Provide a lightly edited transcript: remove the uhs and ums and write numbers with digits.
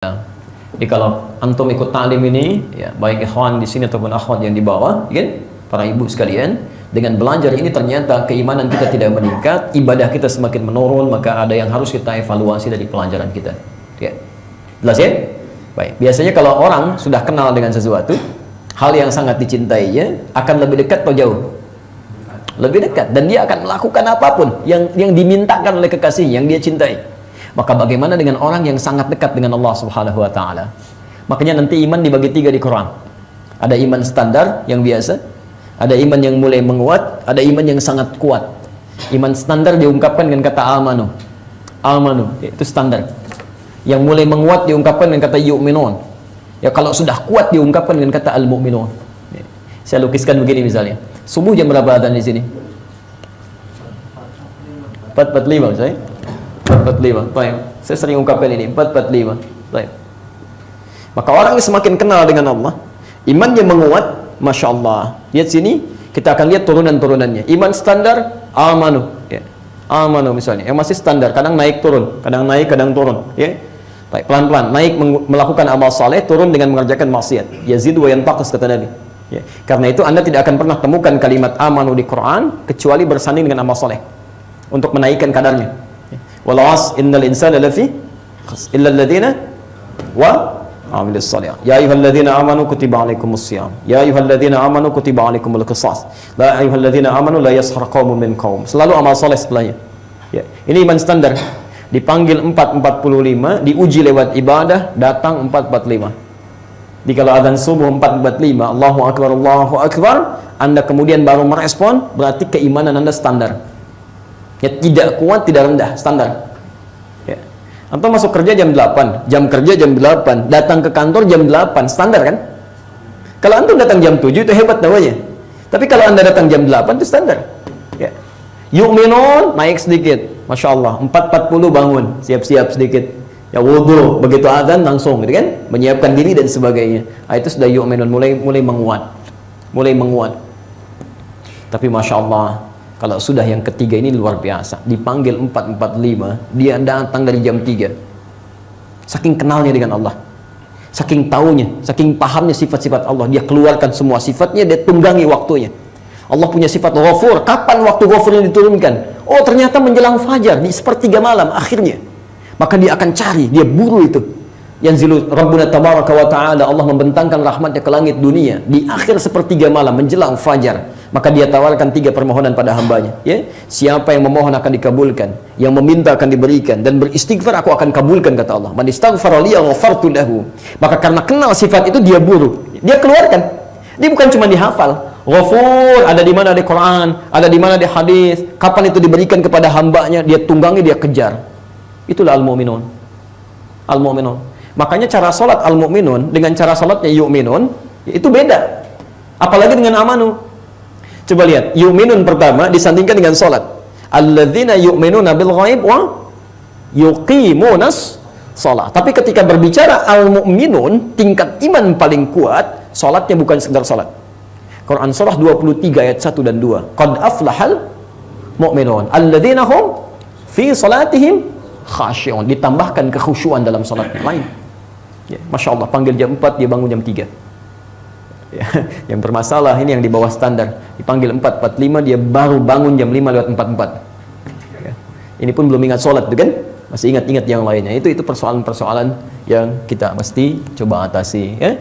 Jadi kalau antum ikut ta'lim ini, ya, baik ikhwan di sini ataupun akhwat yang di bawah, kan, para ibu sekalian, dengan belajar ini ternyata keimanan kita tidak meningkat, ibadah kita semakin menurun, maka ada yang harus kita evaluasi dari pelajaran kita. Ya. Jelas ya? Baik. Biasanya kalau orang sudah kenal dengan sesuatu, hal yang sangat dicintainya akan lebih dekat atau jauh? Lebih dekat, dan dia akan melakukan apapun yang dimintakan oleh kekasih yang dia cintai. Maka bagaimana dengan orang yang sangat dekat dengan Allah Subhanahu wa taala? Makanya nanti iman dibagi tiga di Quran. Ada iman standar yang biasa, ada iman yang mulai menguat, ada iman yang sangat kuat. Iman standar diungkapkan dengan kata amanu. Amanu, itu standar. Yang mulai menguat diungkapkan dengan kata yu'minun. Ya, kalau sudah kuat diungkapkan dengan kata al-mu'minun. Ya. Saya lukiskan begini misalnya. Subuh jam berapa adzan di sini? 4.45 saya. 4.45. Baik. Saya sering ungkapkan ini 4.45. Baik. Maka orang yang semakin kenal dengan Allah, imannya menguat, Masya Allah. Lihat sini, kita akan lihat turunan-turunannya. Iman standar, amanu. Ya. Amanu misalnya, yang masih standar, kadang naik turun, kadang naik, kadang turun. Ya. Baik, pelan-pelan, naik melakukan amal saleh, turun dengan mengerjakan maksiat. Yazid wa yanqus kata Nabi. Ya. Karena itu Anda tidak akan pernah temukan kalimat amanu di Quran kecuali bersanding dengan amal saleh untuk menaikkan kadarnya. Walas innal insana lafi illa alladziina wa amilus shalihat. Ya ayyuhalladzina amanu kutiba alaikumus shiyam. Ya ayyuhalladzina amanu kutiba alaikumul qisas. La ayyuhalladzina amanu la yaskhar qaumun min qaum. Selalu amal saleh setelahnya. Ya, ini iman standar. Dipanggil 4.45, diuji lewat ibadah, datang 4.45. Jadi kalau azan subuh 4.45, Allahu akbar, Anda kemudian baru merespon, berarti keimanan Anda standar. Ya, tidak kuat, tidak rendah, standar. Ya. Atau masuk kerja jam 8, jam kerja jam 8, datang ke kantor jam 8, standar kan? Kalau antum datang jam 7 itu hebat namanya. Tapi kalau Anda datang jam 8 itu standar. Ya. Yu'minun naik sedikit, Masya Allah, 4.40 bangun, siap-siap sedikit. Ya wudu, begitu azan langsung, gitu kan? Menyiapkan diri dan sebagainya. Nah, itu sudah yu'minun, mulai menguat. Mulai menguat. Tapi Masya Allah, kalau sudah yang ketiga ini luar biasa. Dipanggil 4.45, dia datang dari jam 3. Saking kenalnya dengan Allah, saking taunya, saking pahamnya sifat-sifat Allah, dia keluarkan semua sifatnya, dia tunggangi waktunya. Allah punya sifat Ghafur. Kapan waktu Ghafur yang diturunkan? Oh, ternyata menjelang fajar, di sepertiga malam akhirnya. Maka dia akan cari, dia buru itu. Yanzilu Rabbuna tabaraka wa ta'ala, Allah membentangkan rahmatnya ke langit dunia di akhir sepertiga malam menjelang fajar. Maka dia tawarkan 3 permohonan pada hambanya, ya. Siapa yang memohon akan dikabulkan, yang meminta akan diberikan, dan beristighfar aku akan kabulkan, kata Allah. Man istaghfara li ghafartu lahu. Maka karena kenal sifat itu dia buru, dia keluarkan. Dia bukan cuma dihafal. Ghafur ada di mana di Quran, ada di mana di hadis, kapan itu diberikan kepada hambanya, dia tunggangi, dia kejar. Itulah al-mu'minun. Al-mu'minun. Makanya cara salat al-mu'minun dengan cara salatnya yu'minun itu beda. Apalagi dengan amanu. Coba lihat, yu'minun pertama disandingkan dengan salat. Alladzina yu'minuna bil ghaib wa yuqimunas shalah. Tapi ketika berbicara al-mu'minun, tingkat iman paling kuat, salatnya bukan sekedar salat. Quran surah 23 ayat 1 dan 2. Qad aflahal mu'minun alladzina hum fi salatihim khashi'un. Ditambahkan kekhusyuan dalam salatnya lain. Ya, Masya Allah, panggil jam 4, dia bangun jam 3. Ya, yang bermasalah ini yang di bawah standar. Dipanggil 4.45, dia baru bangun jam 5 lewat 44. Ya, ini pun belum ingat sholat, kan? Masih ingat-ingat yang lainnya. Itu persoalan-persoalan yang kita mesti coba atasi. Ya.